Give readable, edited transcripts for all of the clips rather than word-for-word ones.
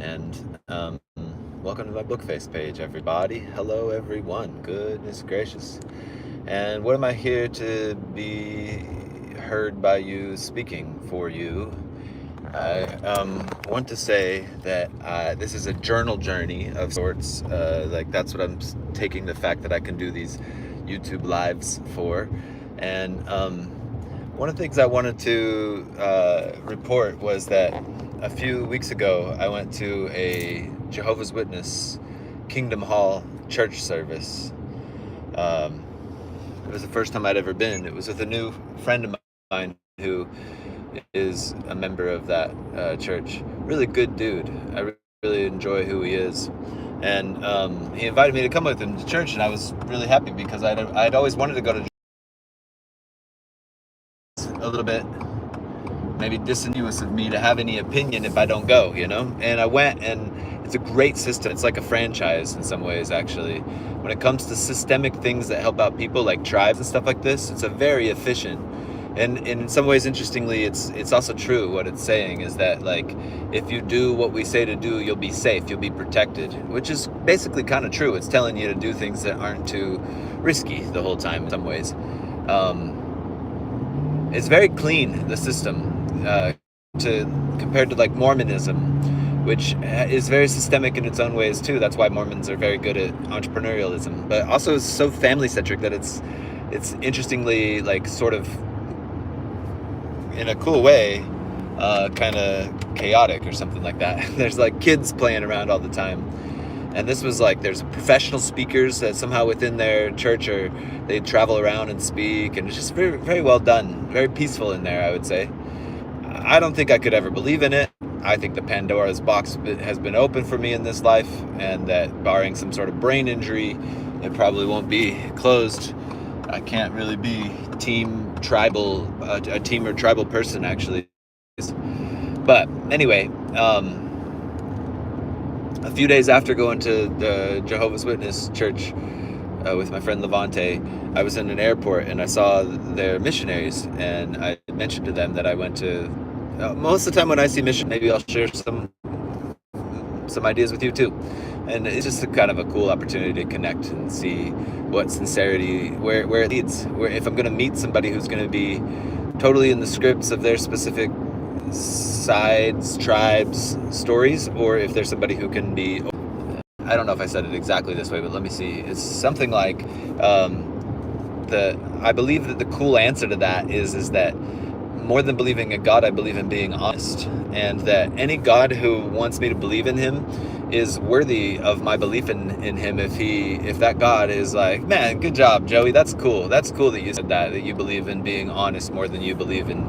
and welcome to my Bookface page, everybody. Hello, everyone. Goodness gracious. And what am I here to be heard by you, speaking for you? I want to say that this is a journal journey of sorts. Like, that's what I'm taking the fact that I can do these YouTube lives for. And one of the things I wanted to report was that a few weeks ago I went to a Jehovah's Witness Kingdom Hall church service. It was the first time I'd ever been. It was with a new friend of mine who is a member of that church. Really good dude. I really enjoy who he is. And he invited me to come with him to church, and I was really happy because I'd always wanted to go to a little bit maybe disingenuous of me to have any opinion if I don't go, And I went, and it's a great system. It's like a franchise in some ways, actually. When it comes to systemic things that help out people like tribes and stuff like this, it's a very efficient. And in some ways, interestingly, it's also true. What it's saying is that, like, if you do what we say to do, you'll be safe, you'll be protected, which is basically kind of true. It's telling you to do things that aren't too risky the whole time in some ways. It's very clean, the system, compared to like Mormonism, which is very systemic in its own ways too. That's why Mormons are very good at entrepreneurialism, but also is so family-centric that it's interestingly, like, sort of in a cool way, kind of chaotic or something like that. There's like kids playing around all the time. And this was like, there's professional speakers that somehow within their church, or they travel around and speak, and it's just very, very well done, very peaceful in there, I would say. I don't think I could ever believe in it. I think the Pandora's box has been open for me in this life, and that barring some sort of brain injury, it probably won't be closed. I can't really be a team or tribal person, actually. But anyway, a few days after going to the Jehovah's Witness church with my friend Levante, I was in an airport and I saw their missionaries, and I mentioned to them that I went to, most of the time when I see mission, maybe I'll share some ideas with you too. And it's just a kind of a cool opportunity to connect and see what sincerity, where it leads. Where if I'm going to meet somebody who's going to be totally in the scripts of their specific sides, tribes, stories, or if there's somebody who can be, I don't know if I said it exactly this way, but let me see. It's something like, I believe that the cool answer to that is that more than believing in God, I believe in being honest, and that any God who wants me to believe in him is worthy of my belief in him. If that God is like, man, good job, Joey, that's cool that you said that you believe in being honest more than you believe in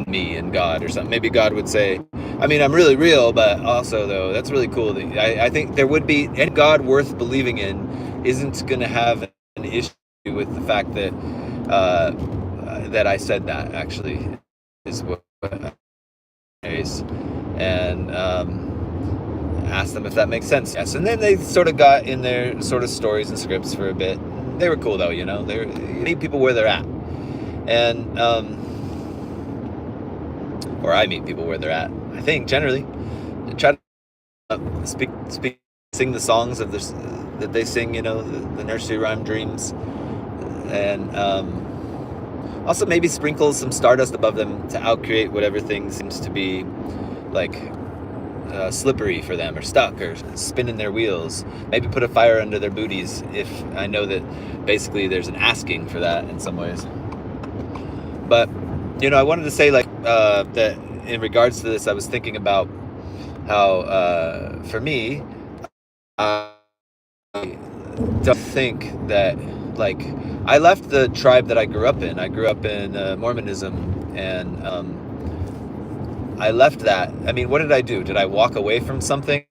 me and God or something. Maybe God would say, I mean, I'm really real, but also, though, that's really cool. I think there would be, any God worth believing in isn't going to have an issue with the fact that that I said that, actually, is what and asked them if that makes sense. Yes, and then they sort of got in their sort of stories and scripts for a bit. They were cool, though, you meet people where they're at, and or I meet people where they're at. I think generally, try to sing the songs of this that they sing, the nursery rhyme dreams, and also maybe sprinkle some stardust above them to outcreate whatever thing seems to be like slippery for them, or stuck, or spinning their wheels. Maybe put a fire under their booties if I know that basically there's an asking for that in some ways. But I wanted to say, like, that in regards to this, I was thinking about how for me, I don't think that, like, I left the tribe that I grew up in. I grew up in Mormonism, and I left that. I mean, what did I do? Did I walk away from something?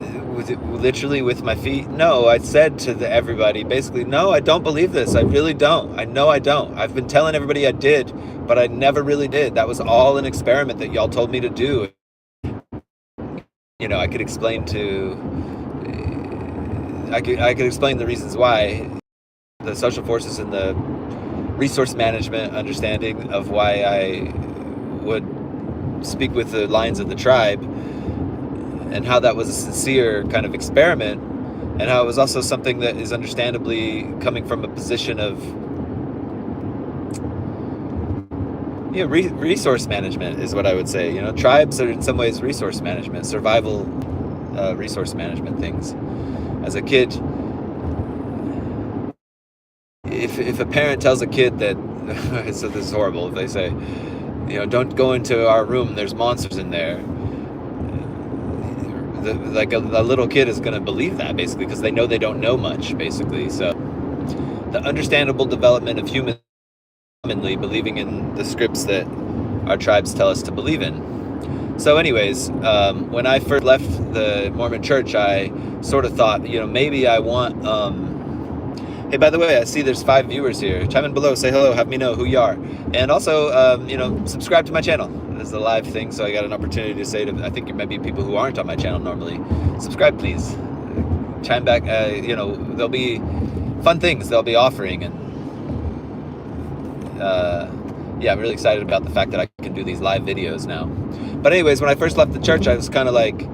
Was it literally with my feet? No, I said to everybody, basically, no, I don't believe this. I really don't. I know I don't. I've been telling everybody I did, but I never really did. That was all an experiment that y'all told me to do. I could explain I could explain the reasons why, the social forces and the resource management understanding of why I would speak with the lines of the tribe and how that was a sincere kind of experiment, and how it was also something that is understandably coming from a position of resource management is what I would say. Tribes are in some ways resource management, survival, resource management things. As a kid, if a parent tells a kid that, so this is horrible, if they say, don't go into our room, there's monsters in there, like a little kid is going to believe that, basically, because they know they don't know much, basically. So the understandable development of humans commonly believing in the scripts that our tribes tell us to believe in. So anyways, when I first left the Mormon church, I sort of thought, maybe I want, hey, by the way, I see there's 5 viewers here. Chime in below, say hello, have me know who you are. And also, subscribe to my channel. This is a live thing, so I got an opportunity to say to, I think there might be people who aren't on my channel normally, subscribe please. Chime back, there'll be fun things they'll be offering, and I'm really excited about the fact that I can do these live videos now. But anyways, when I first left the church, I was kind of like,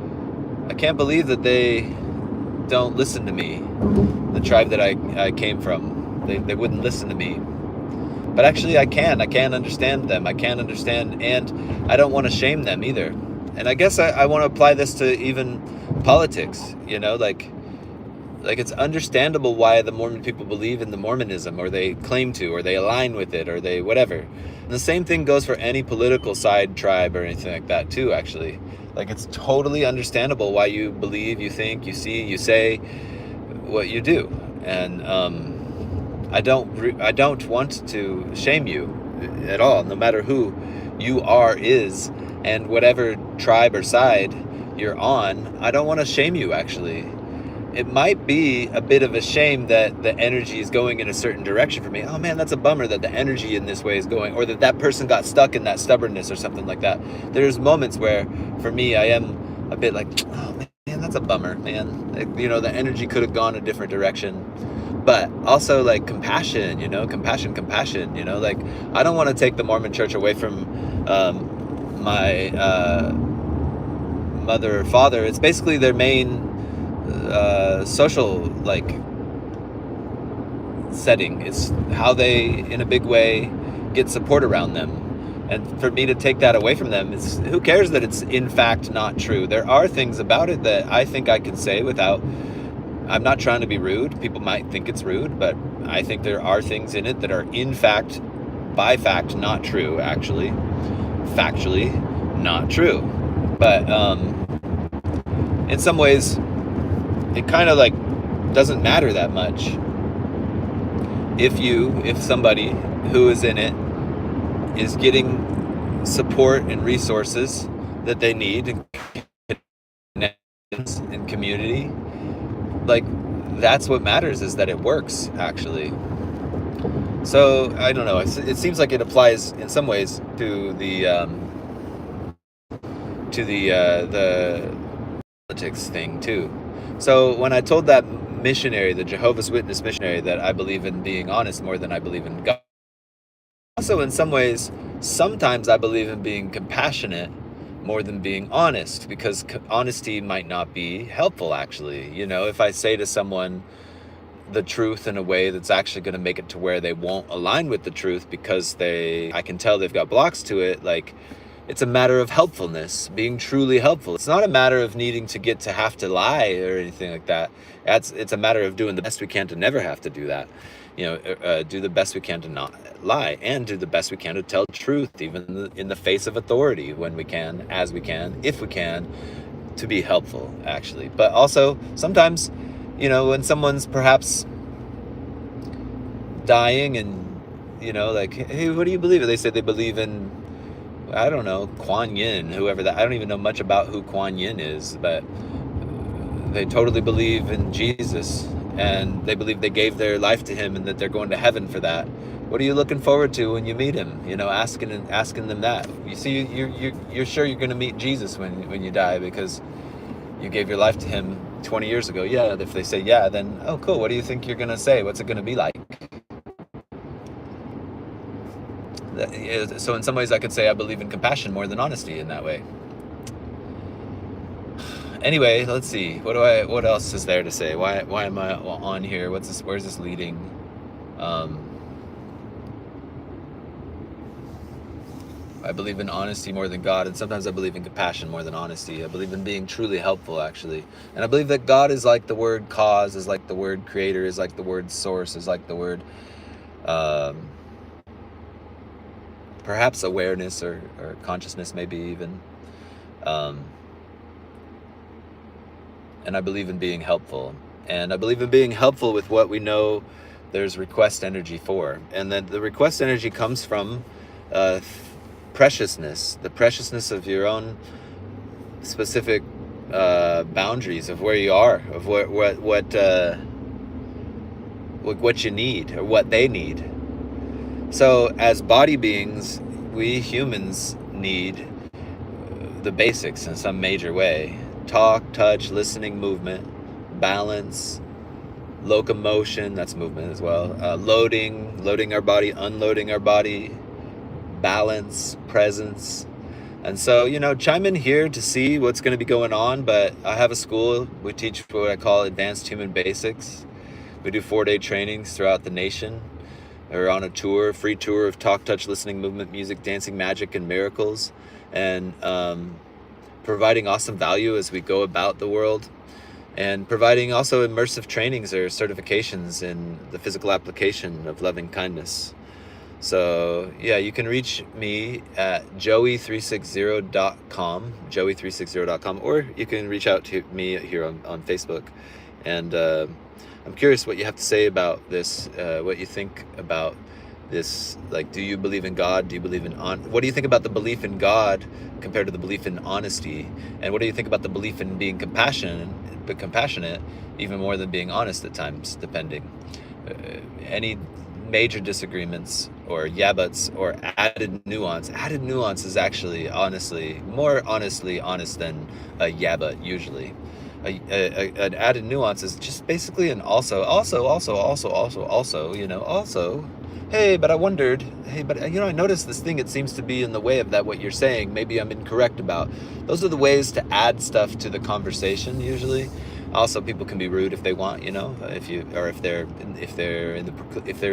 I can't believe that they don't listen to me. The tribe that I came from, they wouldn't listen to me. But actually I can understand them. I can understand, and I don't want to shame them either. And I guess I want to apply this to even politics, like it's understandable why the Mormon people believe in the Mormonism, or they claim to, or they align with it, or they whatever. And the same thing goes for any political side tribe or anything like that too, actually. Like, it's totally understandable why you believe, you think, you see, you say what you do. And I don't want to shame you at all, no matter who you are, and whatever tribe or side you're on. I don't want to shame you, actually. It might be a bit of a shame that the energy is going in a certain direction for me. Oh man, that's a bummer that the energy in this way is going, or that person got stuck in that stubbornness or something like that. There's moments where, for me, I am a bit like, oh man, that's a bummer, man. The energy could have gone a different direction. But also, like, compassion, compassion, like, I don't want to take the Mormon church away from my mother or father. It's basically their main social setting. It's how they, in a big way, get support around them. And for me to take that away from them, who cares that it's in fact not true? There are things about it that I think I can say without, I'm not trying to be rude. People might think it's rude, but I think there are things in it that are in fact, by fact, not true, actually. Factually not true. But in some ways, it kind of doesn't matter that much if somebody who is in it is getting support and resources that they need, and community. That's what matters, is that it works, actually. So I don't know, it seems like it applies in some ways to the politics thing too. So when I told that missionary, the Jehovah's Witness missionary, that I believe in being honest more than I believe in God, also in some ways, sometimes I believe in being compassionate more than being honest, because honesty might not be helpful, actually. If I say to someone the truth in a way that's actually going to make it to where they won't align with the truth because I can tell they've got blocks to it, it's a matter of helpfulness, being truly helpful. It's not a matter of needing to get to have to lie or anything like that. It's a matter of doing the best we can to never have to do that. Do the best we can to not lie, and do the best we can to tell truth, even in the face of authority, when we can, as we can, if we can, to be helpful, actually. But also, sometimes, when someone's perhaps dying and, hey, what do you believe in? They say they believe in, I don't know, Kuan Yin, whoever that, I don't even know much about who Kuan Yin is, but they totally believe in Jesus, and they believe they gave their life to him and that they're going to heaven for that. What are you looking forward to when you meet him? Asking them that. You see, you're sure you're going to meet Jesus when you die because you gave your life to him 20 years ago. Yeah, if they say yeah, then, oh, cool. What do you think you're going to say? What's it going to be like? So in some ways I could say I believe in compassion more than honesty in that way. Anyway, let's see. What else is there to say? Why am I on here? Where's this leading? I believe in honesty more than God, and sometimes I believe in compassion more than honesty. I believe in being truly helpful, actually. And I believe that God is like the word cause, is like the word creator, is like the word source, is like the word perhaps awareness or consciousness, maybe even. And I believe in being helpful. And I believe in being helpful with what we know there's request energy for. And then the request energy comes from preciousness, the preciousness of your own specific boundaries of where you are, of what you need or what they need. So as body beings, we humans need the basics in some major way: talk, touch, listening, movement, balance, locomotion, that's movement as well, loading our body, unloading our body, balance, presence. And so, chime in here to see what's going to be going on. But I have a school. We teach what I call advanced human basics. We do 4-day trainings throughout the nation. We're on a free tour of talk, touch, listening, movement, music, dancing, magic, and miracles, and providing awesome value as we go about the world, and providing also immersive trainings or certifications in the physical application of loving kindness. So yeah, you can reach me at joey360.com, joey360.com, or you can reach out to me here on Facebook. And I'm curious what you have to say about this, what you think about this. Like, do you believe in God? Do you believe in what do you think about the belief in God compared to the belief in honesty? And what do you think about the belief in being compassionate even more than being honest at times, depending? Any major disagreements or yeah buts or added nuance is actually more honestly honest than a yeah but usually. An added nuance is just basically an also, hey, but I wondered, hey, but I noticed this thing, it seems to be in the way of that, what you're saying, maybe I'm incorrect about. Those are the ways to add stuff to the conversation usually. Also, people can be rude if they want, if they're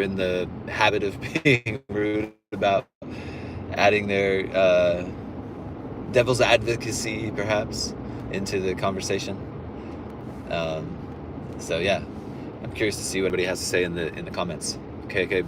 in the habit of being rude about adding their devil's advocacy perhaps into the conversation. So yeah, I'm curious to see what everybody has to say in the comments. Okay, big.